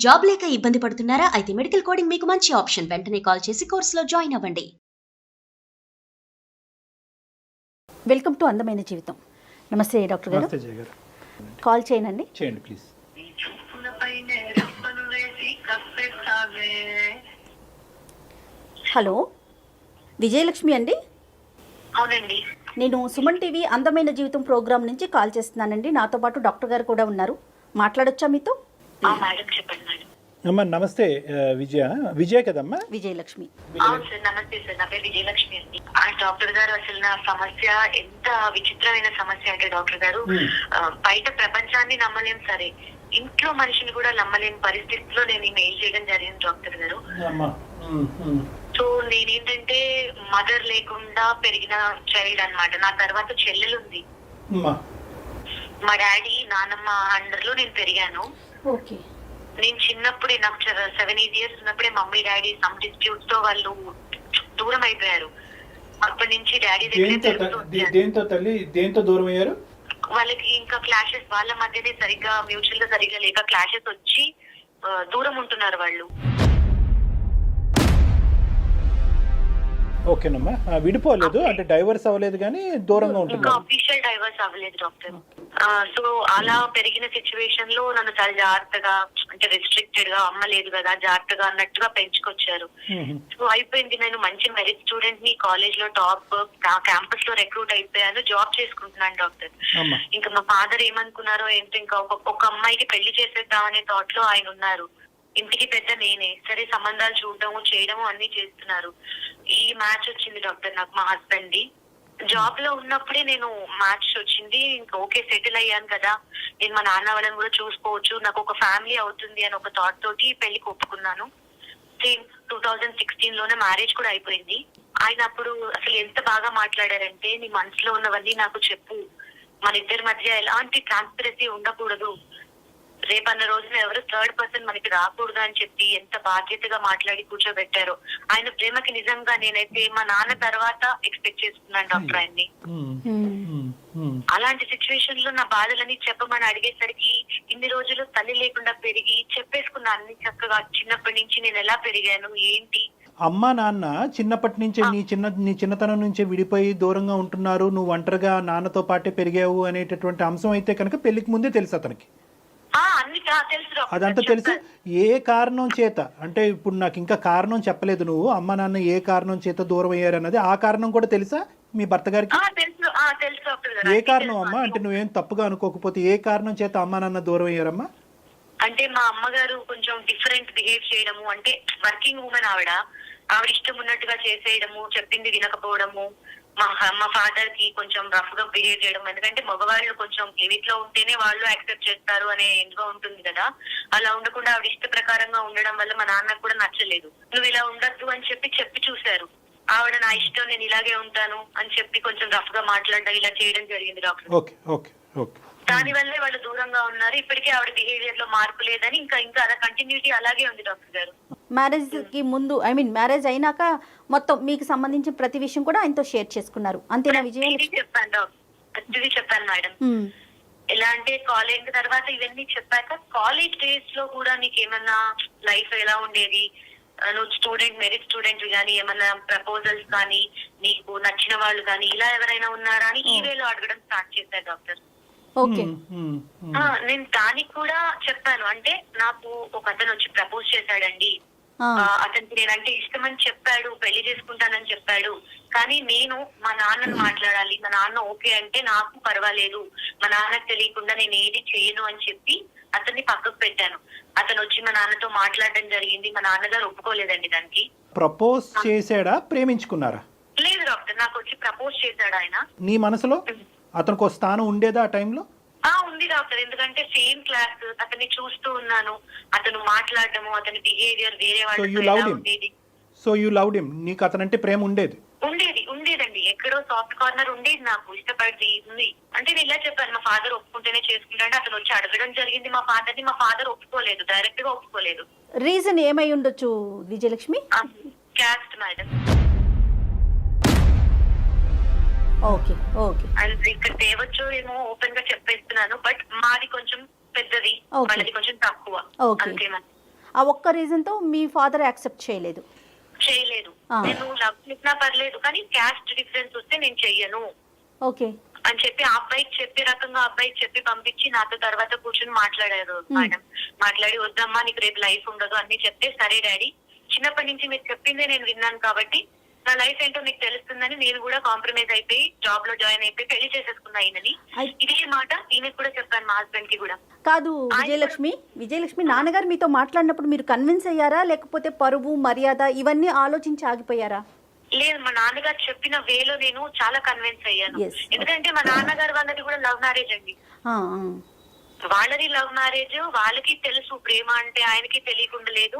Job లేక ఇబ్బంది పడుతున్నారా? అయితే మెడికల్ కోడింగ్ మీకు మంచి ఆప్షన్. వెంటనే కాల్ చేసి కోర్సులో జాయిన్ అవ్వండి. వెల్కమ్ టు అందమైన జీవితం. నమస్తే డాక్టర్ గారు. నమస్తే జయ గారు. కాల్ చేయనండి. చేయండి ప్లీజ్. హలో, విజయలక్ష్మి అండి. అవునండి. నేను సుమన్ టీవీ అందమైన జీవితం ప్రోగ్రామ్ నుంచి కాల్ చేస్తున్నానండి. నాతో పాటు డాక్టర్ గారు కూడా ఉన్నారు. మాట్లాడొచ్చా మీతో? మేడం చెప్పండి మేడం. అమ్మా నమస్తే. విజయ కదమ్మా? విజయలక్ష్మి. అవును సార్, నమస్తే సార్. నా పేరు విజయలక్ష్మి అండి. ఆ డాక్టర్ గారు, అసలు నా సమస్య ఎంత విచిత్రమైన సమస్య అంటే డాక్టర్ గారు, బయట ప్రపంచాన్ని నమ్మలేం, సరే ఇంట్లో మనిషిని కూడా నమ్మలేని పరిస్థితిలో నేను ఈ మెయిల్ చేయడం జరిగింది డాక్టర్ గారు. సో నేనేంటంటే మదర్ లేకుండా పెరిగిన చైల్డ్ అన్నమాట. నా తర్వాత చెల్లెలు ఉంది. మా డాడీ నాన్నమ్మ అండర్ లో నేను పెరిగాను. ఓకే. నేను చిన్నప్పుడే, నాకు 7-8 years ఉన్నప్పుడే మమ్మీ డాడీ సమ్ డిస్ప్యూట్స్ తో వాళ్ళు దూరం అయిపోయారు. అప్పటి నుంచి డాడీ దేంతో దూరం అయ్యారు? వాళ్ళకి ఇంకా క్లాషెస్, వాళ్ళ మధ్యనే సరిగ్గా మ్యూచువల్ గా సరిగ్గా లేక క్లాషెస్ వచ్చి దూరం ఉంటున్నారు వాళ్ళు. ఓకేనమ్మా, విడిపోలేదు అంటే డైవర్స్ అవ్వలేదు కానీ దూరంగా ఇంకా ఉంటున్నారు. అఫీషియల్ డైవర్స్ అవ్వలేదు డాక్టర్. సో అలా పెరిగిన సిచ్యువేషన్ లో నన్ను చాలా జాగ్రత్తగా, అంటే రెస్ట్రిక్టెడ్ గా, అమ్మ లేదు కదా జాగ్రత్తగా అన్నట్టుగా పెంచుకొచ్చారు. సో అయిపోయింది, నేను మంచి మెరిట్ స్టూడెంట్ ని, కాలేజ్ లో టాప్, క్యాంపస్ లో రిక్రూట్ అయిపోయాను, జాబ్ చేసుకుంటున్నాను డాక్టర్. ఇంకా మా ఫాదర్ ఏమనుకున్నారో ఏంటో, ఇంకా ఒక అమ్మాయికి పెళ్లి చేసేద్దామనే థాట్ లో ఆయన ఉన్నారు. ఇంటికి పెద్ద నేనే, సరే సంబంధాలు చూడడము చేయడము అన్ని చేస్తున్నారు. ఈ మ్యాచ్ వచ్చింది డాక్టర్ నాకు, మా హస్బెండ్ ది. జాబ్ లో ఉన్నప్పుడే నేను మ్యాచ్ వచ్చింది. ఇంకా ఓకే, సెటిల్ అయ్యాను కదా, నేను మా నాన్న వాళ్ళని కూడా చూసుకోవచ్చు, నాకు ఒక ఫ్యామిలీ అవుతుంది అని ఒక థాట్ తోటి పెళ్లికి ఒప్పుకున్నాను. 2016 లోనే మ్యారేజ్ కూడా అయిపోయింది. ఆయన అప్పుడు అసలు ఎంత బాగా మాట్లాడారంటే, నీ మనసులో ఉన్నవన్నీ నాకు చెప్పు, మన ఇద్దరి మధ్య ఎలాంటి ట్రాన్స్పరెన్సీ ఉండకూడదు, రేపన్న రోజున ఎవరు థర్డ్ పర్సన్ మనకి రాకూడదు అని చెప్పి ఎంత బాధ్యతగా మాట్లాడి కూర్చోబెట్టారో. ఆయన ప్రేమకి నిజంగా నేనైతే మా నాన్న తర్వాత ఎక్స్పెక్ట్ చేస్తున్నాను డాక్టర్ ఆయన్ని. అలాంటి సిచ్యువేషన్ లో నా బాధలని చెప్పమని అడిగేసరికి, ఇన్ని రోజులు తల్లి లేకుండా పెరిగి చెప్పేసుకున్నా అన్ని చక్కగా. చిన్నప్పటి నుంచి నేను ఎలా పెరిగాను ఏంటి, అమ్మా నాన్న చిన్నప్పటి నుంచే నీ చిన్నతనం నుంచే విడిపోయి దూరంగా ఉంటున్నారు, నువ్వు ఒంటరిగా నాన్నతో పాటే పెరిగావు అనేటటువంటి అంశం అయితే కనుక పెళ్లికి ముందే తెలుసు అతనికి. అదంతా తెలుసు. ఏ కారణం చేత అంటే, ఇప్పుడు నాకు ఇంకా కారణం చెప్పలేదు నువ్వు, అమ్మ నాన్న ఏ కారణం చేత దూరం అయ్యారు అన్నది, ఆ కారణం కూడా తెలుసా మీ భర్త గారికి? ఏ కారణం అమ్మా అంటే, నువ్వేం తప్పుగా అనుకోకపోతే ఏ కారణం చేత అమ్మ నాన్న దూరం అయ్యారమ్మా? అంటే మా అమ్మగారు కొంచెం డిఫరెంట్ బిహేవ్ చేయడము, అంటే వర్కింగ్ ఉమెన్ ఆవిడ ఇష్టం ఉన్నట్టుగా చేసేయడము, చెప్పింది వినకపోవడము. మా ఫాదర్ కి కొంచెం రఫ్ గా బిహేవ్ చేయడం, ఎందుకంటే మగవాళ్ళు కొంచెం లిమిట్ లో ఉంటేనే వాళ్ళు యాక్సెప్ట్ చేస్తారు అనే ఎందుగా ఉంటుంది కదా. అలా ఉండకుండా ఆవిడ ఇష్ట ప్రకారంగా ఉండడం వల్ల మా నాన్నకు కూడా నచ్చలేదు. నువ్వు ఇలా ఉండద్దు అని చెప్పి చూశారు. ఆవిడ నా ఇష్టం, నేను ఇలాగే ఉంటాను అని చెప్పి కొంచెం రఫ్ గా మాట్లాడడం, ఇలా చేయడం జరిగింది డాక్టర్. దాని వల్లే వాళ్ళు దూరంగా ఉన్నారు. ఇప్పటికే ఆవిడ బిహేవియర్ లో మార్పు లేదని ఇంకా అలా కంటిన్యూటీ అలాగే ఉంది డాక్టర్ గారు. మ్యారేజ్ కి ముందు, మ్యారేజ్ అయినాక మొత్తం మీకు సంబంధించిన ప్రతి విషయం కూడా ఆయనతో షేర్ చేసుకున్నారు, అంతేనా విజయలక్ష్మి? చెప్పాను మేడం. ఎలా అంటే కాలేజ్ తర్వాత ఇవన్నీ చెప్పాక, కాలేజ్ డేస్ లో కూడా నీకేమన్నా లైఫ్ ఎలా ఉండేది, నువ్వు మెరిట్ స్టూడెంట్ గానీ, ఏమన్నా ప్రపోజల్స్ కానీ, నీకు నచ్చిన వాళ్ళు కానీ ఇలా ఎవరైనా ఉన్నారా అని ఈ వేలో అడగడం స్టార్ట్ చేశారు డాక్టర్. ఓకే. నేను దానికి కూడా చెప్పాను. అంటే నాకు ఒక అతను వచ్చి ప్రపోజ్ చేశాడండి, అతనికి నేనంటే ఇష్టమని చెప్పాడు, పెళ్లి చేసుకుంటానని చెప్పాడు. కానీ నేను మా నాన్నను మాట్లాడాలి, మా నాన్న ఓకే అంటే నాకు పర్వాలేదు, మా నాన్నకు తెలియకుండా నేను ఏది చేయను అని చెప్పి అతన్ని పక్కకు పెట్టాను. అతను వచ్చి మా నాన్నతో మాట్లాడడం జరిగింది. మా నాన్నగారు ఒప్పుకోలేదండి దానికి. ప్రపోజ్ చేసాడా, ప్రేమించుకున్నారా? లేదు డాక్టర్, నాకు వచ్చి ప్రపోజ్ చేశాడు ఆయన. నీ మనసులో అతనికి ఒక స్థానం ఉండేదా ఆ టైంలో? ఉంది డాక్టర్, ఎందుకంటే సేమ్ క్లాస్, అతన్ని చూస్తూ ఉన్నాను, అతను మాట్లాడటము, అతని బిహేవియర్ వేరే వాళ్ళు ఉండేది. So you loved him. నీకు అతనంటే ప్రేమ ఉండేదండి, ఎక్కడో సాఫ్ట్ కార్నర్ ఉండేది, నాకు ఇష్టపడి ఉంది. అంటే నేను ఇలా చెప్పాను, మా ఫాదర్ ఒప్పుకుంటేనే చేసుకుంటాను. అతను వచ్చి అడగడం జరిగింది మా ఫాదర్ని, మా ఫాదర్ ఒప్పుకోలేదు, డైరెక్ట్ గా ఒప్పుకోలేదు. రీజన్ ఏమై ఉండొచ్చు Vijayalakshmi? Caste madam. Okay. And ఇక్కడ తేవచ్చు ఏమో ఓపెన్ గా చెప్పేస్తున్నాను, బట్ మాది కొంచెం పెద్దది, వాళ్ళది కొంచెం తక్కువ. ఆ ఒక్క రీజన్తో మీ ఫాదర్ యాక్సెప్ట్ చేయలేదు. నేను లవ్ చేసినా పర్లేదు కానీ క్యాస్ట్ డిఫరెన్స్ వస్తే నేను చెయ్యను ఓకే అని చెప్పి ఆ అబ్బాయికి చెప్పే రకంగా అబ్బాయికి చెప్పి పంపించి నాతో తర్వాత కూర్చొని మాట్లాడారు మేడం. మాట్లాడి వద్దమ్మా నీకు రేపు లైఫ్ ఉండదు అన్ని చెప్తే సరే డాడీ చిన్నప్పటి నుంచి మీరు చెప్పిందే నేను విన్నాను కాబట్టి నా లైఫ్ ఏంటో మీకు తెలుస్తుందని నేను కూడా కాంప్రమైజ్ అయిపోయి జాబ్ లో జాయిన్ అయిపోయి పెళ్లి చేసేసుకున్నా ఈయనని. ఇదే మాట ఈయనకి కూడా చెప్పాను మా హస్బెండ్ కి కూడా. కాదు విజయలక్ష్మి నాన్నగారు మీతో మాట్లాడినప్పుడు మీరు కన్విన్స్ అయ్యారా లేకపోతే పరువు మర్యాద ఇవన్నీ ఆలోచించి ఆగిపోయారా? లేదు, మా నాన్నగారు చెప్పిన వేలో నేను చాలా కన్విన్స్ అయ్యాను. ఎందుకంటే మా నాన్నగారు వాళ్ళది కూడా లవ్ మ్యారేజ్ అండి. వాళ్ళది లవ్ మ్యారేజ్, వాళ్ళకి తెలుసు ప్రేమ అంటే, ఆయనకి తెలియకుండా లేదు.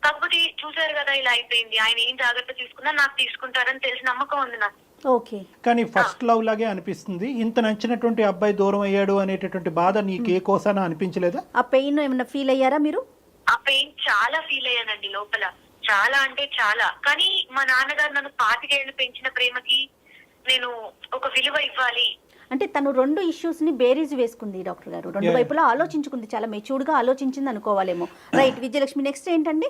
కాకపోతే చూసారు కదా ఇలా అయిపోయింది. ఆయన ఏం జాగ్రత్త తీసుకున్నా నాకు తీసుకుంటారని తెలిసి నమ్మకం ఉంది నాకు. ఓకే, కానీ ఫస్ట్ లవ్ లాగే అనిపిస్తుంది. ఇంత నచ్చినటువంటి అబ్బాయి దూరం అయ్యాడు అనేటటువంటి బాధ నీకు ఏ కోసానా అనిపించలేదా? ఆ పెయిన్ ఏమైనా ఫీల్ అయ్యారా మీరు? ఆ పెయిన్ చాలా ఫీల్ అయ్యానండి లోపల, చాలా అంటే చాలా. కానీ మా నాన్నగారు నన్ను 25 ఏళ్ళు పెంచిన ప్రేమకి నేను ఒక విలువ ఇవ్వాలి. అంటే తను 2 ఇష్యూస్ ని బేరీజ్ వేసుకుంది డాక్టర్ గారు, 2 వైపులా ఆలోచించుకుంది, చాలా మెచ్యూర్డ్ గా ఆలోచించింది అనుకోవాలేమో. రైట్ విజయలక్ష్మి, నెక్స్ట్ ఏంటండి?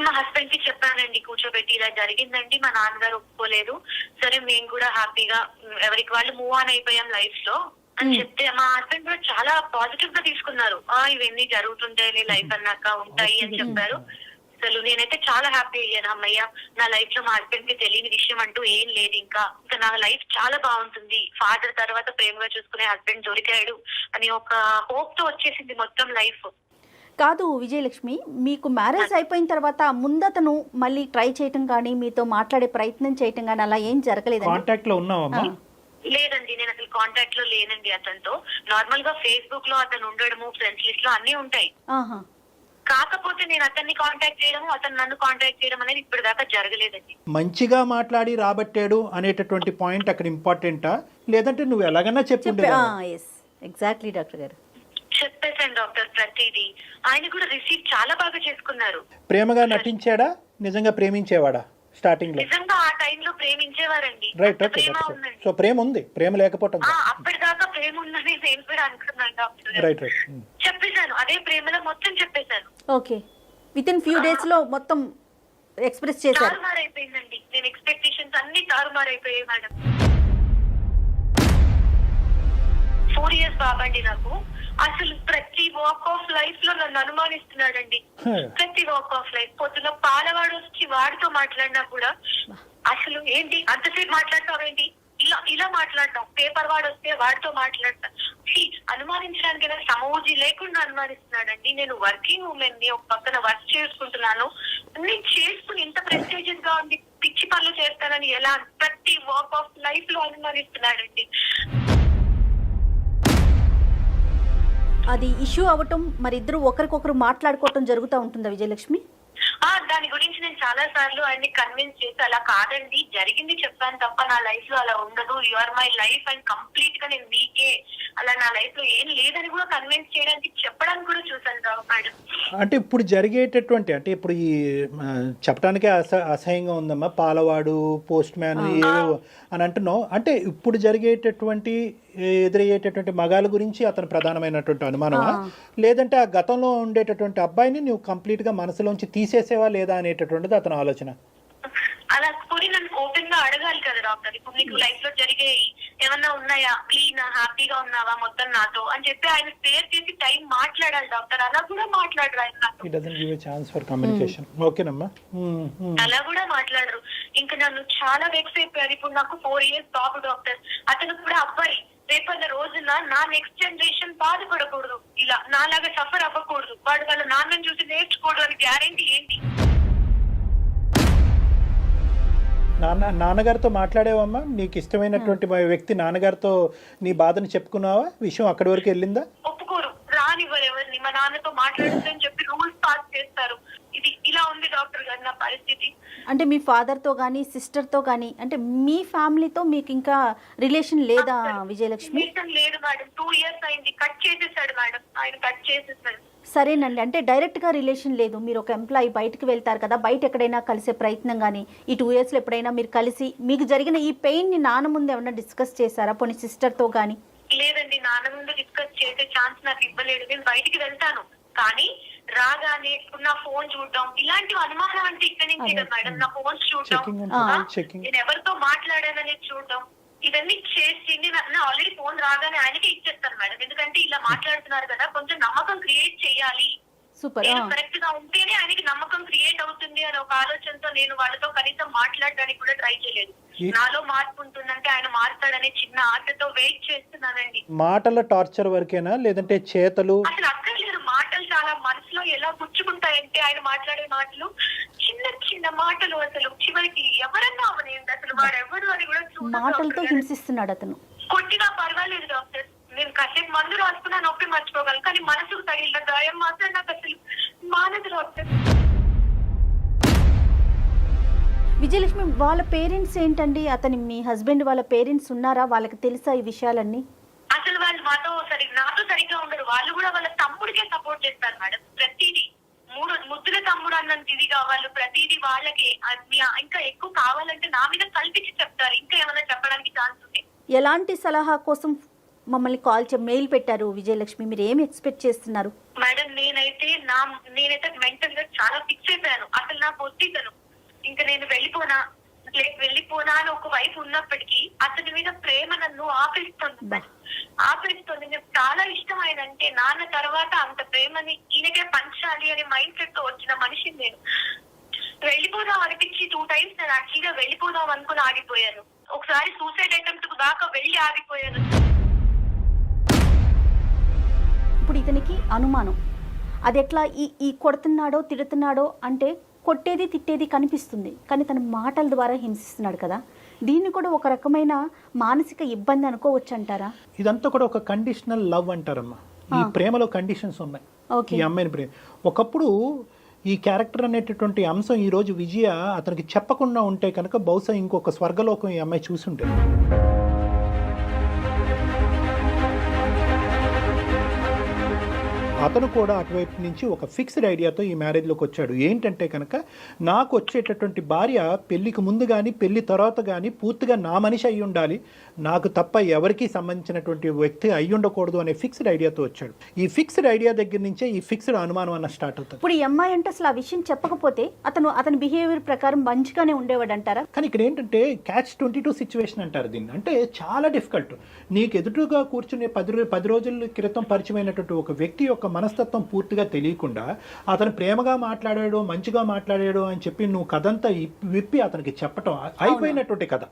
మా హస్బెండ్ కి చెప్పానండి కూర్చోబెట్టి ఇలా జరిగిందండి, మా నాన్నగారు ఒప్పుకోలేదు, సరే మేము కూడా హ్యాపీగా ఎవరికి వాళ్ళు మూవ్ ఆన్ అయిపోయాం లైఫ్ లో అని చెప్తే మా హస్బెండ్ కూడా చాలా పాజిటివ్ గా తీసుకున్నారు. ఇవన్నీ జరుగుతుంటాయి లైఫ్ అన్నాక ఉంటాయి అని చెప్పారు. అసలు నేనైతే చాలా హ్యాపీ అయ్యాను. అమ్మయ్య, నా లైఫ్ లో మా హస్బెండ్ కి తెలియని విషయం అంటూ ఏం లేదు. ఇంకా నా లైఫ్ చాలా బాగుంటుంది, ఫాదర్ తర్వాత ప్రేమగా చూసుకునే హస్బెండ్ దొరికాడు అని ఒక హోప్ తో వచ్చేసింది మొత్తం లైఫ్. కాదు విజయలక్ష్మి, మీకు మ్యారేజ్ అయిపోయిన తర్వాత ముందతను మళ్ళీ ట్రై చేయటం కానీ మీతో మాట్లాడే ప్రయత్నం చేయటం కానీ అలా ఏం జరగలేదు? కాంటాక్ట్ లో ఉన్నావమ్మా? లేదండి, నేను అసలు కాంటాక్ట్ లో లేనండి అతనితో. నార్మల్ గా ఫేస్బుక్ లో అతను ఉండడము, ఫ్రెండ్స్ లిస్ట్ లో అన్ని ఉంటాయి. కాకపోతే నేను అతన్ని కాంటాక్ట్ చేయడము, అతను నన్ను కాంటాక్ట్ చేయడం అనేది ఇప్పుడు దాకా జరగలేదండి. మంచిగా మాట్లాడి రాబట్టాడు అనేటటువంటి పాయింట్ అక్కడ ఇంపార్టెంటా, లేదంటే నువ్వు ఎలాగన్నా చెప్పిండే? ఎగ్జాక్ట్లీ డాక్టర్ గారు చెప్పేశాను డాక్టర్ ప్రతిదీ. ఆయన కూడా రిసీవ్ చాలా బాగా చేసుకున్నారు. ప్రేమగా నటించాడా, నిజంగా ప్రేమించేవాడా? స్టార్టింగ్ లో నిజంగా ఆ టైంలో ప్రేమించేవారండి. Right, okay. సో ప్రేమ ఉంది, ప్రేమ లేకపోవటం అప్పటిదాకా ప్రేమ ఉందని నేను కూడా అనుకున్నాను డాక్టర్. రైట్ రైట్ చెప్పేశాను, అదే ప్రేమలో మొత్తం చెప్పేశాను. Okay, with in few days లో మొత్తం ఎక్స్ప్రెస్ చేశారు. తారుమారైపోయిందండి, నేను ఎక్స్పెక్టేషన్స్ అన్ని తారుమారైపోయాయి మేడం. 4 years బాబండి నాకు. అసలు ప్రతి వాక్ ఆఫ్ లైఫ్ లో నన్ను అనుమానిస్తున్నాడండి. ప్రతి వాక్ ఆఫ్ లైఫ్. పొద్దున పాలవాడు వచ్చి వాడితో మాట్లాడినా కూడా అసలు ఏంటి అంతసేపు మాట్లాడతావేంటి, ఇలా మాట్లాడతాం. పేపర్ వాడు వస్తే వాడితో మాట్లాడతాం. అనుమానించడానికి సమూజీ లేకుండా అనుమానిస్తున్నాడండి. నేను వర్కింగ్ ఉమెన్ ని, ఒక పక్కన వర్క్ చేసుకుంటున్నాను, నేను చేసుకుని ఇంత ప్రెస్టీజియస్ గా ఉంది, పిచ్చి పనులు చేస్తానని ఎలా ప్రతి వాక్ ఆఫ్ లైఫ్ లో అనుమానిస్తున్నాడండి. అది ఇష్యూ అవ్వటం, మరి ఇద్దరు ఒకరికొకరు మాట్లాడుకోవటం జరుగుతూ ఉంటుందా విజయలక్ష్మి? దాని గురించి నేను చాలా సార్లు ఆయన్ని కన్విన్స్ చేసి, అలా కాదండి జరిగింది చెప్పాను తప్ప నా లైఫ్ లో అలా ఉండదు, you are my life and complete గా నేను మీకే, అలా నా లైఫ్ లో ఏం లేదని కూడా కన్విన్స్ చేయడానికి చెప్పడానికి కూడా చూసాను మేడం. అంటే ఇప్పుడు జరిగేటటువంటి, అంటే ఇప్పుడు ఈ చెప్పడానికే అసహ్యంగా ఉందమ్మా, పాలవాడు, పోస్ట్ మ్యాన్ అని అంటున్నావు. అంటే ఇప్పుడు జరిగేటటువంటి ఎదురయ్యేటటువంటి మగాళ్ళ గురించి అతను ప్రధానమైనటువంటి అనుమానమా, లేదంటే ఆ గతంలో ఉండేటటువంటి అబ్బాయిని నువ్వు కంప్లీట్ గా మనసులోంచి తీసేసేవా లేదా అనేటటువంటిది అతని ఆలోచన? అలా పోనీ నన్ను ఓపెన్ గా అడగాలి కదా డాక్టర్. ఇప్పుడు నీకు లైఫ్ లో జరిగే ఏమన్నా ఉన్నాయా, క్లీన్ హ్యాపీగా ఉన్నావా మొత్తం నాతో అని చెప్పి ఆయన స్పేర్ చేసి టైం మాట్లాడాలి డాక్టర్. అలా కూడా మాట్లాడరు ఆయన నాతో. He doesn't give a chance for communication. ఓకేనమ్మా, అలా కూడా మాట్లాడరు. ఇంకా నన్ను చాలా వెక్స్ అయిపోయారు. ఇప్పుడు నాకు 4 years బాబు డాక్టర్, అతను కూడా అబ్బాయి. రేపన్న రోజున నా నెక్స్ట్ జనరేషన్ బాధపడకూడదు, ఇలా నాలాగా సఫర్ అవ్వకూడదు, వాడు వాళ్ళ నాన్నని చూసి నేర్చుకోవడం అని గ్యారెంటీ ఏంటి? నాన్నగారితో మాట్లాడేవమ్మా? నీకు ఇష్టమైనటువంటి వ్యక్తి నాన్నగారితో నీ బాధను చెప్పుకున్నావా? విషయం అక్కడి వరకు వెళ్ళిందా? ఒప్పుకోరు, రానివ్వరు ఎవరిని. మా నాన్నతో మాట్లాడొద్దని చెప్పి రూల్స్ పాస్ చేస్తారు. ఇది ఇలా ఉంది డాక్టర్ గారు నా పరిస్థితి. అంటే మీ ఫాదర్తో కానీ సిస్టర్తో కానీ, అంటే మీ ఫ్యామిలీతో మీకు ఇంకా రిలేషన్ లేదా విజయలక్ష్మి? లేదు మేడం, 2 years అయింది. కట్ చేసేసాడు మేడం, ఆయన కట్ చేసేసాడు. సరేనండి, అంటే డైరెక్ట్గా రిలేషన్ లేదు. మీరు ఒక ఎంప్లాయీ బయటకు వెళ్తారు కదా, బయట ఎక్కడైనా కలిసే ప్రయత్నం కానీ ఈ 2 yearsలో ఎప్పుడైనా మీరు కలిసి మీకు జరిగిన ఈ పెయిన్ని నాన్న ముందు ఏమన్నా డిస్కస్ చేశారా, పోనీ సిస్టర్తో కానీ? లేదండి, నాన్న ముందు డిస్కస్ చేసే ఛాన్స్ నాకు ఇవ్వలేడు. నేను బయటికి వెళ్తాను కానీ రాగానే నా ఫోన్ చూడటం, ఇలాంటివి అనుమానం అంటే ఇక్కడ నుంచే కదా మేడం. నా ఫోన్స్ చూడటం, నేను ఎవరితో మాట్లాడాననేది చూడటం, ఇవన్నీ చేసి నేను ఆల్రెడీ ఫోన్ రాగానే ఆయనకే ఇచ్చేస్తాను మేడం. ఎందుకంటే ఇలా మాట్లాడుతున్నారు కదా, కొంచెం నమ్మకం క్రియేట్ చేయాలి, కరెక్ట్ గా ఉంటేనే ఆయనకి నమ్మకం క్రియేట్ అవుతుంది అనే ఒక ఆలోచనతో నేను వాళ్ళతో కనీసం మాట్లాడడానికి కూడా ట్రై చేయలేదు. నాలో మార్పు ఉంటుందంటే ఆయన మారుతాడనే చిన్న ఆశతో వెయిట్ చేస్తున్నానండి. మాటల టార్చర్ వరకేనా లేదంటే చేతలు? అసలు అక్కర్లేదు, మాటలు చాలా మనసులో ఎలా గుచ్చుకుంటాయంటే ఆయన మాట్లాడే మాటలు చిన్న చిన్న మాటలు, అసలు చివరికి ఎవరన్నా అవనేది అసలు వాడెవరు అని కూడా మాటలతో హింసిస్తున్నాడు అతను. కొట్టినా పర్వాలేదు డాక్టర్, నేను కాసేపు మందు రాసుకున్నా నొప్పి మర్చిపోగలను, కానీ మనసుకు తగిలిన గాయం మాత్రం నాకు అసలు మానదు డాక్టర్. విజయలక్ష్మి, వాళ్ళ పేరెంట్స్ ఏంటండి? అతని మీ హస్బెండ్ వాళ్ళ పేరెంట్స్ ఉన్నారా? వాళ్ళకి తెలుసా ఈ విషయాలన్నీ? అసలు వాళ్ళు నాతో సరిగ్గా ఉండరు. వాళ్ళు కూడా వాళ్ళ తమ్ముడికే సపోర్ట్ చేస్తారు మేడం. ప్రతిదీ ముద్దుల తమ్ముడు అన్నంత ఇదిగా వాళ్ళు ప్రతిదీ వాళ్ళకి, ఇంకా ఎక్కువ కావాలంటే నా మీద కల్పించి చెప్తారు. ఇంకా ఏమైనా చెప్పడానికి ఛాన్స్ ఉంది. ఎలాంటి సలహా కోసం మమ్మల్ని మెయిల్ పెట్టారు విజయలక్ష్మి? మీరు ఏమి ఎక్స్పెక్ట్ చేస్తున్నారు? మేడం నేనైతే మెంటల్ గా చాలా ఫిక్స్ అయిపోయాను. అసలు నాకు వద్దితను, ఇంకా నేను వెళ్ళిపోనా అని ఒక వైపు ఉన్నప్పటికీ అతని మీద ప్రేమ నన్ను ఆపేస్తుంది. నాకు చాలా ఇష్టం ఆయన అంటే. నాన్న తర్వాత అంత ప్రేమని ఈయనకే పంచాలి అనే మైండ్ సెట్ తో వచ్చిన మనిషిని నేను. వెళ్ళిపోదాం అనిపించి 2 times నేను యాక్చువల్గా వెళ్ళిపోదాం అనుకుని ఆగిపోయాను. ఒకసారి సూసైడ్ అటెంప్ట్ దాకా వెళ్ళి ఆగిపోయాను. ఇప్పుడు ఇతనికి అనుమానం, అది ఎట్లా ఈ కొడుతున్నాడో తిడుతున్నాడో అంటే కొట్టేది తిట్టేది కనిపిస్తుంది, కానీ తన మాటల ద్వారా హింసిస్తున్నాడు కదా. దీన్ని కూడా ఒక రకమైన మానసిక ఇబ్బంది అనుకోవచ్చు అంటారా? ఇదంతా కూడా ఒక కండిషనల్ లవ్ అంటారమ్మా. ఈ ప్రేమలో కండిషన్స్ ఉన్నాయి. ఈ అమ్మాయిని ప్రేమ ఒకప్పుడు ఈ క్యారెక్టర్ అనేటటువంటి అంశం ఈ రోజు విజయ అతనికి చెప్పకుండా ఉంటే కనుక బహుశా ఇంకొక స్వర్గలోకం ఈ అమ్మాయి చూసుంటుంది. అతను కూడా అటువైపు నుంచి ఒక ఫిక్స్డ్ ఐడియాతో ఈ మ్యారేజ్లోకి వచ్చాడు. ఏంటంటే కనుక నాకు వచ్చేటటువంటి భార్య పెళ్లికి ముందు కానీ పెళ్లి తర్వాత కానీ పూర్తిగా నా మనిషి అయి ఉండాలి, నాకు తప్ప ఎవరికి సంబంధించినటువంటి వ్యక్తి అయి ఉండకూడదు అనే ఫిక్స్డ్ ఐడియాతో వచ్చాడు. ఈ ఫిక్స్డ్ ఐడియా దగ్గర నుంచే ఈ ఫిక్స్డ్ అనుమానం అన్న స్టార్ట్ అవుతుంది. ఇప్పుడు ఈ అమ్మాయి అంటే అసలు ఆ విషయం చెప్పకపోతే అతని బిహేవియర్ ప్రకారం మంచిగానే ఉండేవాడు అంటారా? కానీ ఇక్కడ ఏంటంటే catch-22 సిచ్యువేషన్ అంటారు దీన్ని. అంటే చాలా డిఫికల్ట్. నీకు ఎదురుగా కూర్చునే 10 రోజుల క్రితం పరిచయమైనటువంటి ఒక వ్యక్తి యొక్క మనస్తత్వం పూర్తిగా తెలియకుండా అతను ప్రేమగా మాట్లాడాడు, మంచిగా మాట్లాడాడు అని చెప్పి నువ్వు కథంతా విప్పి అతనికి చెప్పటం అయిపోయినటువంటి కథ.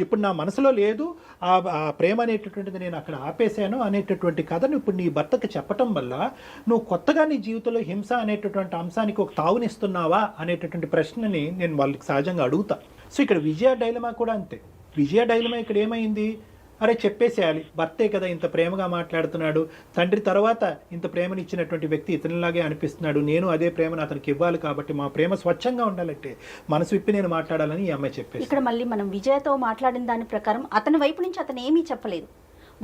ఇప్పుడు నా మనసులో లేదు, ఆ ప్రేమ అనేటటువంటిది నేను అక్కడ ఆపేశాను అనేటటువంటి కథను ఇప్పుడు నీ భర్తకి చెప్పటం వల్ల నువ్వు కొత్తగా నీ జీవితంలో హింస అనేటటువంటి అంశానికి ఒక తావునిస్తున్నావా అనేటటువంటి ప్రశ్నని నేను వాళ్ళకి సహజంగా అడుగుతా. సో ఇక్కడ విజయ డైలమా కూడా అంతే. విజయ డైలమా ఇక్కడ ఏమైంది, అరే చెప్పేసేయాలి, భర్తే కదా ఇంత ప్రేమగా మాట్లాడుతున్నాడు, తండ్రి తర్వాత ఇంత ప్రేమనిచ్చినటువంటి వ్యక్తి ఇతనిలాగే అనిపిస్తున్నాడు, నేను అదే ప్రేమను అతనికి ఇవ్వాలి, కాబట్టి మా ప్రేమ స్వచ్ఛంగా ఉండాలంటే మనసు విప్పి నేను మాట్లాడాలని ఈ అమ్మాయి చెప్పేసి. ఇక్కడ మళ్ళీ మనం విజయతో మాట్లాడిన దాని ప్రకారం అతని వైపు నుంచి అతను ఏమీ చెప్పలేదు.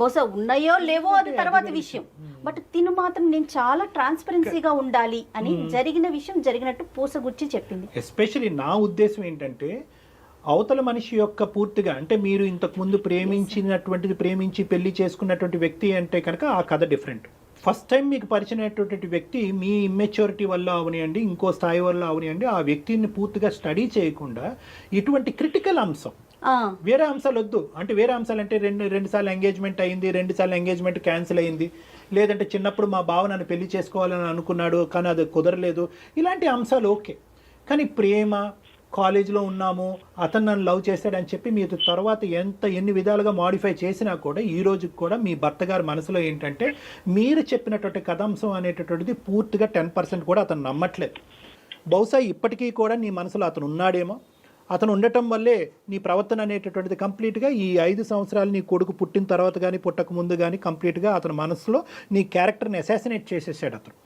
బహుశా ఉన్నాయో లేవో అది తర్వాత విషయం, బట్ తిను మాత్రం నేను చాలా ట్రాన్స్పరెన్సీగా ఉండాలి అని జరిగిన విషయం జరిగినట్టు పూసగుచ్చి చెప్పింది. ఎస్పెషల్లీ నా ఉద్దేశం ఏంటంటే అవతల మనిషి యొక్క పూర్తిగా అంటే మీరు ఇంతకుముందు ప్రేమించి పెళ్లి చేసుకున్నటువంటి వ్యక్తి అంటే కనుక ఆ కథ డిఫరెంట్. ఫస్ట్ టైం మీకు పరిచయమైనటువంటి వ్యక్తి మీ ఇమ్మెచ్యూరిటీ వల్ల అవనియండి, ఇంకో స్థాయి వల్ల అవనియండి, ఆ వ్యక్తిని పూర్తిగా స్టడీ చేయకుండా ఇటువంటి క్రిటికల్ అంశం వేరే అంశాలు వద్దు. అంటే వేరే అంశాలు అంటే రెండు సార్లు ఎంగేజ్మెంట్ అయింది, 2 సార్లు ఎంగేజ్మెంట్ క్యాన్సిల్ అయింది, లేదంటే చిన్నప్పుడు మా బావ నన్ను పెళ్లి చేసుకోవాలని అనుకున్నాడు కానీ అది కుదరలేదు, ఇలాంటి అంశాలు ఓకే. కానీ ప్రేమ, కాలేజీలో ఉన్నాము, అతను నన్ను లవ్ చేశాడని చెప్పి మీరు తర్వాత ఎన్ని విధాలుగా మాడిఫై చేసినా కూడా ఈ రోజుకి కూడా మీ భర్త గారి మనసులో ఏంటంటే మీరు చెప్పినటువంటి కథాంశం అనేటటువంటిది పూర్తిగా 10% కూడా అతను నమ్మట్లేదు. బహుశా ఇప్పటికీ కూడా నీ మనసులో అతను ఉన్నాడేమో, అతను ఉండటం వల్లే నీ ప్రవర్తన అనేటటువంటిది కంప్లీట్గా ఈ 5 సంవత్సరాలు నీ కొడుకు పుట్టిన తర్వాత కానీ పుట్టక ముందు కానీ కంప్లీట్గా అతని మనసులో నీ క్యారెక్టర్ని అసాసినేట్ చేసేసాడు అతను.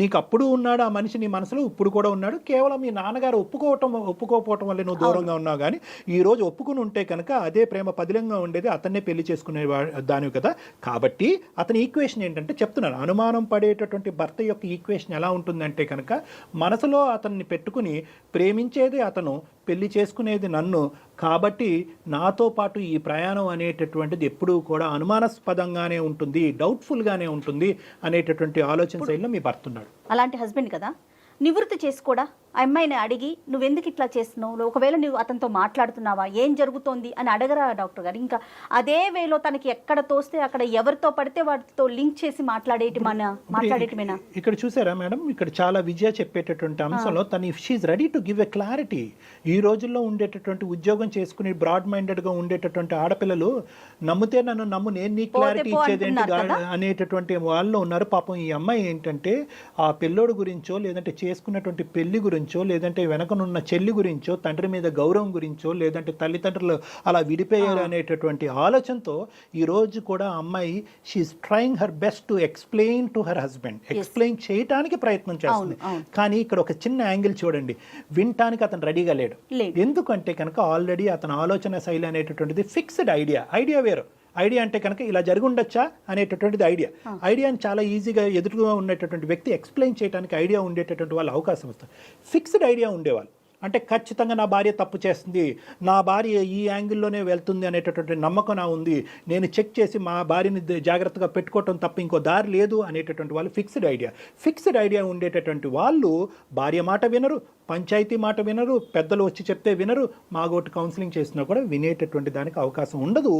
నీకు అప్పుడు ఉన్నాడు ఆ మనిషి నీ మనసులో, ఇప్పుడు కూడా ఉన్నాడు. కేవలం మీ నాన్నగారు ఒప్పుకోకపోవటం వల్ల నువ్వు దూరంగా ఉన్నావు. కానీ ఈ రోజు ఒప్పుకుని ఉంటే కనుక అదే ప్రేమ పదిలంగా ఉండేది, అతన్నే పెళ్లి చేసుకునే దానివి కదా. కాబట్టి అతని ఈక్వేషన్ ఏంటంటే చెప్తున్నాను, అనుమానం పడేటటువంటి భర్త యొక్క ఈక్వేషన్ ఎలా ఉంటుందంటే కనుక మనసులో అతన్ని పెట్టుకుని ప్రేమించేది అతను, పెళ్లి చేసుకునేది నన్ను, కాబట్టి నాతో పాటు ఈ ప్రయాణం అనేటటువంటిది ఎప్పుడూ కూడా అనుమానాస్పదంగానే ఉంటుంది, డౌట్ఫుల్గానే ఉంటుంది అనేటటువంటి ఆలోచన శైలిలో మీ భర్త ఉన్నాడు. అలాంటి హస్బెండ్ కదా, నివృత్తి చేసుకోడా? ఆ అమ్మాయిని అడిగి నువ్వెందుకు ఇట్లా చేస్తున్నావు, ఒకవేళ నువ్వు అతనితో మాట్లాడుతున్నావా, ఏం జరుగుతోంది అని అడగరా డాక్టర్ గారు? ఇంకా అదే వేలో తనకి ఎక్కడ తోస్తే అక్కడ ఎవరితో పడితే వాటితో లింక్ చేసి మాట్లాడేటమేనా? ఇక్కడ చూసారా మేడం, ఇక్కడ చాలా విజయ చెప్పేటటువంటి అంశంలో తను if she ready to give a clarity. ఈ రోజుల్లో ఉండేటటువంటి ఉద్యోగం చేసుకుని బ్రాడ్ మైండెడ్గా ఉండేటటువంటి ఆడపిల్లలు నమ్మితే నన్ను నమ్ము, నేను నీ క్లారిటీ ఇచ్చేదేంటి అనేటటువంటి వాళ్ళు ఉన్నారు. పాపం ఈ అమ్మాయి ఏంటంటే ఆ పిల్లోడు గురించో, లేదంటే చేసుకున్నటువంటి పెళ్లి గురించో, లేదంటే వెనకనున్న చెల్లి గురించో, తండ్రి మీద గౌరవం గురించో, లేదంటే తల్లిదండ్రులు అలా విడిపోయారు అనేటటువంటి ఆలోచనతో ఈ రోజు కూడా అమ్మాయి she's trying her best to explain to her husband, explain చేయడానికి ప్రయత్నం చేస్తుంది. కానీ ఇక్కడ ఒక చిన్న యాంగిల్ చూడండి, వినటానికి అతను రెడీగా లేడు. ఎందుకంటే కనుక ఆల్రెడీ అతని ఆలోచన శైలి అనేటటువంటిది ఫిక్స్డ్ ఐడియా వేరు. ఐడియా అంటే కనుక ఇలా జరిగి ఉండొచ్చా అనేటటువంటిది ఐడియాని చాలా ఈజీగా ఎదురుగా ఉండేటటువంటి వ్యక్తి ఎక్స్ప్లెయిన్ చేయడానికి ఐడియా ఉండేటటువంటి వాళ్ళు అవకాశం వస్తుంది. ఫిక్స్డ్ ఐడియా ఉండేవాళ్ళు అంటే ఖచ్చితంగా నా భార్య తప్పు చేస్తుంది, నా భార్య ఈ యాంగిల్లోనే వెళ్తుంది అనేటటువంటి నమ్మకం నా ఉంది, నేను చెక్ చేసి మా భార్యని జాగ్రత్తగా పెట్టుకోవటం తప్ప ఇంకో దారి లేదు అనేటటువంటి వాళ్ళు ఫిక్స్డ్ ఐడియా ఉండేటటువంటి వాళ్ళు భార్య మాట వినరు, పంచాయతీ మాట వినరు, పెద్దలు వచ్చి చెప్తే వినరు, మాగోటి కౌన్సిలింగ్ చేసినా కూడా వినేటటువంటి దానికి అవకాశం ఉండదు.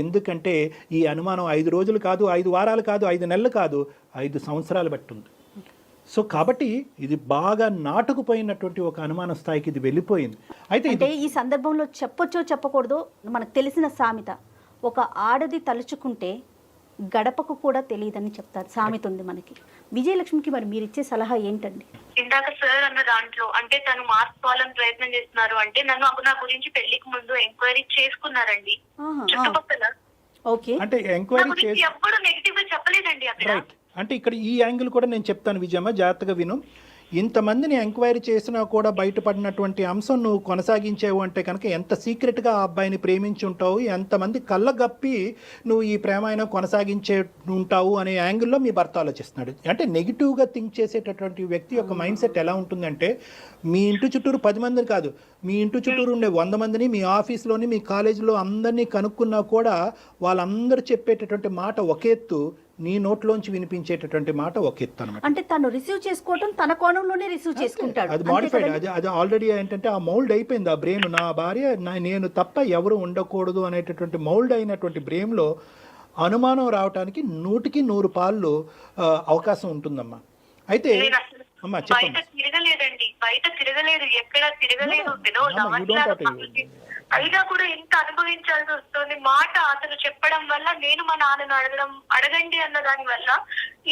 ఎందుకంటే ఈ అనుమానం 5 రోజులు కాదు, 5 వారాలు కాదు, 5 నెలలు కాదు, 5 సంవత్సరాలు బట్టి ఉంది. సో కాబట్టి ఇది బాగా నాటుకుపోయినటువంటి ఒక అనుమాన స్థాయికి ఇది వెళ్ళిపోయింది. అయితే ఈ సందర్భంలో చెప్పొచ్చో చెప్పకూడదో మనకు తెలిసిన సామెత, ఒక ఆడది తలుచుకుంటే గడపకు కూడా తెలియదని చెప్తారు, సామెత ఉంది మనకి. విజయలక్ష్మికి మరి మీరు ఇచ్చే సలహా ఏంటండి? ఇందాక సార్ అన్న దాంట్లో అంటే తను మార్చుకోవాలని ప్రయత్నం చేస్తున్నారు అంటే నన్ను నా గురించి పెళ్లికి ముందు ఎంక్వైరీ చేసుకున్నారండి చుట్టుపక్కల. ఓకే, అంటే ఎంక్వైరీ ఎప్పుడు నెగిటివ్ గా చెప్పలేదండి అక్కడ. అంటే ఇక్కడ ఈ యాంగిల్ కూడా నేను చెప్తాను విజయమ్మ, జాగ్రత్తగా విను. ఇంతమందిని ఎంక్వైరీ చేసినా కూడా బయటపడినటువంటి అంశం నువ్వు కొనసాగించేవు అంటే కనుక ఎంత సీక్రెట్గా ఆ అబ్బాయిని ప్రేమించి ఉంటావు, ఎంతమంది కళ్ళగప్పి నువ్వు ఈ ప్రేమ అయినా కొనసాగించే ఉంటావు అనే యాంగిల్లో మీ భర్త ఆలోచిస్తున్నాడు. అంటే నెగిటివ్గా థింక్ చేసేటటువంటి వ్యక్తి యొక్క మైండ్ సెట్ ఎలా ఉంటుందంటే, మీ ఇంటి చుట్టూరు 10 మందిని కాదు, మీ ఇంటి చుట్టూరు ఉండే 100 మందిని, మీ ఆఫీస్లోని, మీ కాలేజీలో అందరినీ కనుక్కున్నా కూడా వాళ్ళందరూ చెప్పేటటువంటి మాట ఒక ఎత్తు, నీ నోట్లోంచి వినిపించేటటువంటి మాట ఒక ఎత్తు అనమాట. అంటే తను రిసీవ్ చేసుకోవటం తన కోణంలోనే రిసీవ్ చేసుకుంటాడు. అది మాడిఫైడ్, అది ఆల్రెడీ ఏంటంటే ఆ మౌల్డ్ అయిపోయింది ఆ బ్రెయిన్. నా భార్య నేను తప్ప ఎవరు ఉండకూడదు అనేటటువంటి మౌల్డ్ అయినటువంటి బ్రెయిన్లో అనుమానం రావడానికి 100కి 100 పాళ్ళు అవకాశం ఉంటుందమ్మా. అయితే అమ్మా చెప్పండి. బయట తిరగలేదు, ఎక్కడ తిరగలేదు, అయినా కూడా ఎంత అనుభవించాల్సి వస్తుంది. మాట అతను చెప్పడం వల్ల నేను మా నాన్నను అడగండి అన్న దాని వల్ల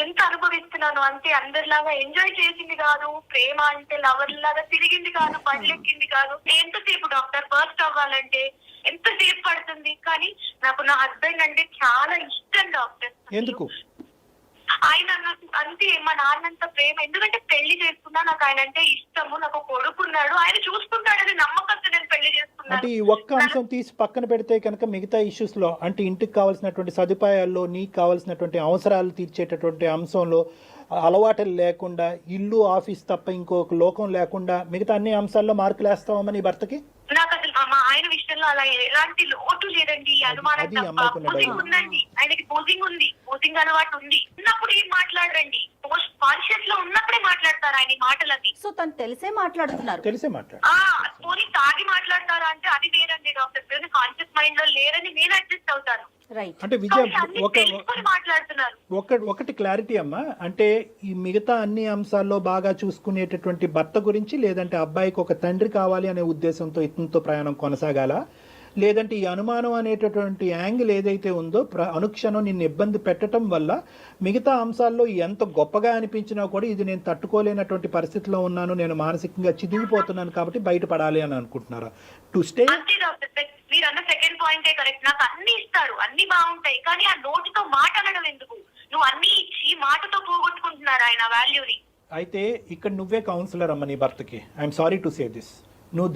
ఎంత అనుభవిస్తున్నాను అంటే, అందరిలాగా ఎంజాయ్ చేసింది కాదు, ప్రేమ అంటే లవర్ లాగా తిరిగింది కాదు, పళ్ళెక్కింది కాదు. ఎంతసేపు డాక్టర్ బర్స్ట్ అవ్వాలంటే ఎంతసేపు పడుతుంది. కానీ నాకు నా హస్బెండ్ అంటే చాలా ఇష్టం డాక్టర్. ఎందుకు? ఆయన అంతే, మా నాన్నంత ప్రేమ. ఎందుకంటే పెళ్లి చేసుకున్నా, నాకు ఆయన అంటే ఇష్టము, నాకు కొడుకున్నాడు, ఆయన చూసుకుంటాడని నమ్మకంతో నేను పెళ్లి చేసుకున్నాను. అంటే ఈ ఒక్క అంశం తీసి పక్కన పెడితే కనుక మిగతా ఇష్యూస్ లో, అంటే ఇంటికి కావాల్సినటువంటి సదుపాయాల్లో, నీకు కావాల్సినటువంటి అవసరాలు తీర్చేటటువంటి అంశంలో, అలవాటులు లేకుండా, ఇల్లు ఆఫీస్ తప్ప ఇంకొక లోకం లేకుండా మిగతా అన్ని అంశాల్లో మార్కులు వేస్తావమ్మా నీ భర్తకి? నాకు అసలు మా ఆయన విషయంలో అలా ఎలాంటి లోటు లేదండి. అనుమానం తప్ప బూజింగ్ ఉందండి, ఆయనకి బూజింగ్ ఉంది, బూజింగ్ అలవాటు ఉంది. ఉన్నప్పుడు ఏం మాట్లాడరండి, పోస్ట్ కాన్షియస్ లో ఉన్నప్పుడే మాట్లాడతారు ఆయన మాటలది. సో తను తెలిసే మాట్లాడుతున్నారు. పోనీ తాగి మాట్లాడతారా అంటే అది వేరండి డాక్టర్. కాన్షియస్ మైండ్ లో లేరని నేను అడ్జస్ట్ అవుతాను. అంటే విజయ్ ఒకటి క్లారిటీ అమ్మా, అంటే ఈ మిగతా అన్ని అంశాల్లో బాగా చూసుకునేటటువంటి భర్త గురించి, లేదంటే అబ్బాయికి ఒక తండ్రి కావాలి అనే ఉద్దేశంతో ఇతనితో ప్రయాణం కొనసాగాల, లేదంటే ఈ అనుమానం అనేటటువంటి యాంగిల్ ఏదైతే ఉందో అనుక్షణం నిన్ను ఇబ్బంది పెట్టడం వల్ల మిగతా అంశాల్లో ఎంత గొప్పగా అనిపించినా కూడా ఇది నేను తట్టుకోలేనటువంటి పరిస్థితిలో ఉన్నాను, నేను మానసికంగా చిదిగిపోతున్నాను కాబట్టి బయటపడాలి అని అనుకుంటున్నారా? టు స్టే మీరు అన్న సెకండ్ పాయింటే కరెక్ట్. నాకు అన్ని ఇస్తారు, అన్ని బాగుంటాయి, కానీ ఆ నోటితో మాట అనడం ఎందుకు? నువ్వు అన్ని ఇచ్చి మాటతో పోగొట్టుకుంటున్నారు ఆయన వాల్యూని. అయితే ఇక్కడ నువ్వే కౌన్సిలర్ అమ్మ నీ భర్తకి. I'm sorry to say this. నువ్వు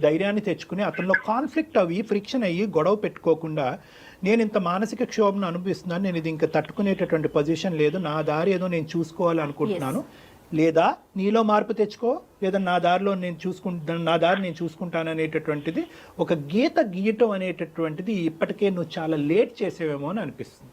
ధైర్యాన్ని తెచ్చుకుని అతనిలో కాన్ఫ్లిక్ట్ అయ్యి ఫ్రిక్షన్ అయ్యి గొడవ పెట్టుకోకుండా, నేను ఇంత మానసిక క్షోభను అనుభవిస్తున్నాను, నేను ఇది ఇంకా తట్టుకునేటటువంటి పొజిషన్ లేదు, నా దారి ఏదో నేను చూసుకోవాలి అనుకుంటున్నాను, లేదా నీలో మార్పు తెచ్చుకో, లేదా నా దారి నేను చూసుకుంటాను అనేటటువంటిది ఒక గీత గీయటం అనేటటువంటిది ఇప్పటికే నువ్వు చాలా లేట్ చేసేవేమో అని అనిపిస్తుంది.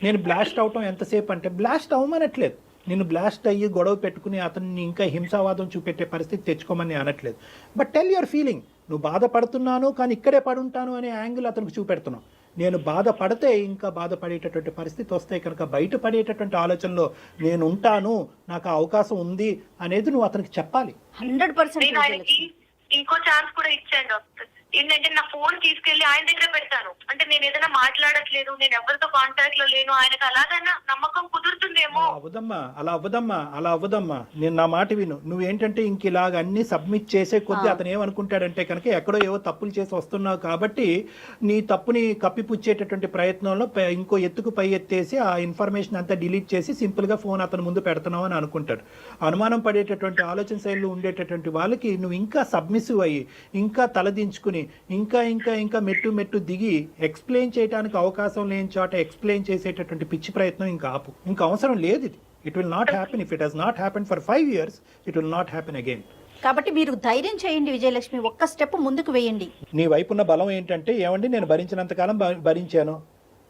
నేను బ్లాస్ట్ అవటం ఎంతసేపు అంటే బ్లాస్ట్ అవ్వమనట్లేదు, నేను బ్లాస్ట్ అయ్యి గొడవ పెట్టుకుని అతన్ని ఇంకా హింసావాదం చూపెట్టే పరిస్థితి తెచ్చుకోమని అనట్లేదు. But tell your feeling. నువ్వు బాధపడుతున్నాను కానీ ఇక్కడే పడుంటాను అనే యాంగిల్ అతనికి చూపెడుతున్నావు. నేను బాధపడితే ఇంకా బాధపడేటటువంటి పరిస్థితి వస్తే కనుక బయటపడేటటువంటి ఆలోచనలో నేను ఉంటాను, నాకు ఆ అవకాశం ఉంది అనేది నువ్వు అతనికి చెప్పాలి. 100% నేను ఆయనకి ఇంకో ఛాన్స్ కూడా ఇచ్చాను డాక్టర్. ఏంటంటే నా ఫోన్ తీసుకెళ్లి ఆయన దగ్గర పెడతాను. అంటే నేను ఏదైనా మాట్లాడట్లేదు, నేను ఎవరితో కాంటాక్ట్ లో లేను, ఆయనకు అలాగైనా నమ్మకం కుదురుతుందేమో. అలా అవ్వదమ్మా. నేను నా మాట విను. నువ్వేంటంటే ఇంక ఇలాగ అన్ని సబ్మిట్ చేసే కొద్దీ అతను ఏమనుకుంటాడంటే కనుక ఎక్కడో ఏవో తప్పులు చేసి వస్తున్నావు కాబట్టి నీ తప్పుని కప్పిపుచ్చేటటువంటి ప్రయత్నంలో ఇంకో ఎత్తుకు పై ఎత్తేసి ఆ ఇన్ఫర్మేషన్ అంతా డిలీట్ చేసి సింపుల్ గా ఫోన్ అతని ముందు పెడుతున్నావు అని అనుకుంటాడు. అనుమానం పడేటటువంటి ఆలోచన శైలిలో ఉండేటటువంటి వాళ్ళకి నువ్వు ఇంకా సబ్మిసివ్ అయ్యి ఇంకా తలదించుకుని ఇంకా మెట్టు దిగి ఎక్స్ప్లెయిన్ చేయడానికి అవకాశం లేని చోట ఎక్స్ప్లెయిన్ చేసేటటువంటి పిచ్చి ప్రయత్నం ఇంకా ఆపు. ఇంకా అవసరం లేదు ఇది. It will not happen. If it has not happen for 5 years, it will not happen again. కాబట్టి మీరు ధైర్యం చేయండి విజయలక్ష్మి, ఒక్క స్టెప్ ముందుకు వేయండి. నీ వైపు ఉన్న బలం ఏంటంటే ఏమండి నేను భరించినంతకాలం భరించాను,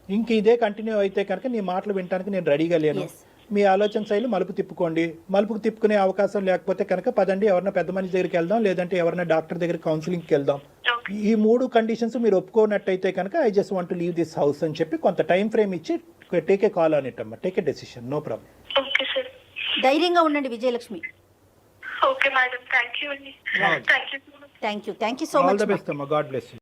ఇంక ఇదే కంటిన్యూ అయితే కనుక నీ మాటలు వినడానికి నేను రెడీగా లేను. మీ ఆలోచన శైలి మలుపు తిప్పుకోండి. మలుపుకు తిప్పుకునే అవకాశం లేకపోతే కనుక పదండి ఎవరైనా పెద్ద మనిషి దగ్గరికి వెళ్దాం, లేదంటే ఎవరైనా డాక్టర్ దగ్గర కౌన్సిలింగ్కి వెళ్దాం. ఈ 3 కండిషన్స్ మీరు ఒప్పుకోనట్టయితే కనుక I just want to leave this house అని చెప్పి కొంత టైం ఫ్రేమ్ ఇచ్చి take a call on it అమ్మా, take a decision, no problem. Okay sir. ధైర్యంగా ఉండండి Vijayalakshmi. Okay madam, thank you అండి. Thank you so much. Thank you so all much. The best అమ్మా, God bless you.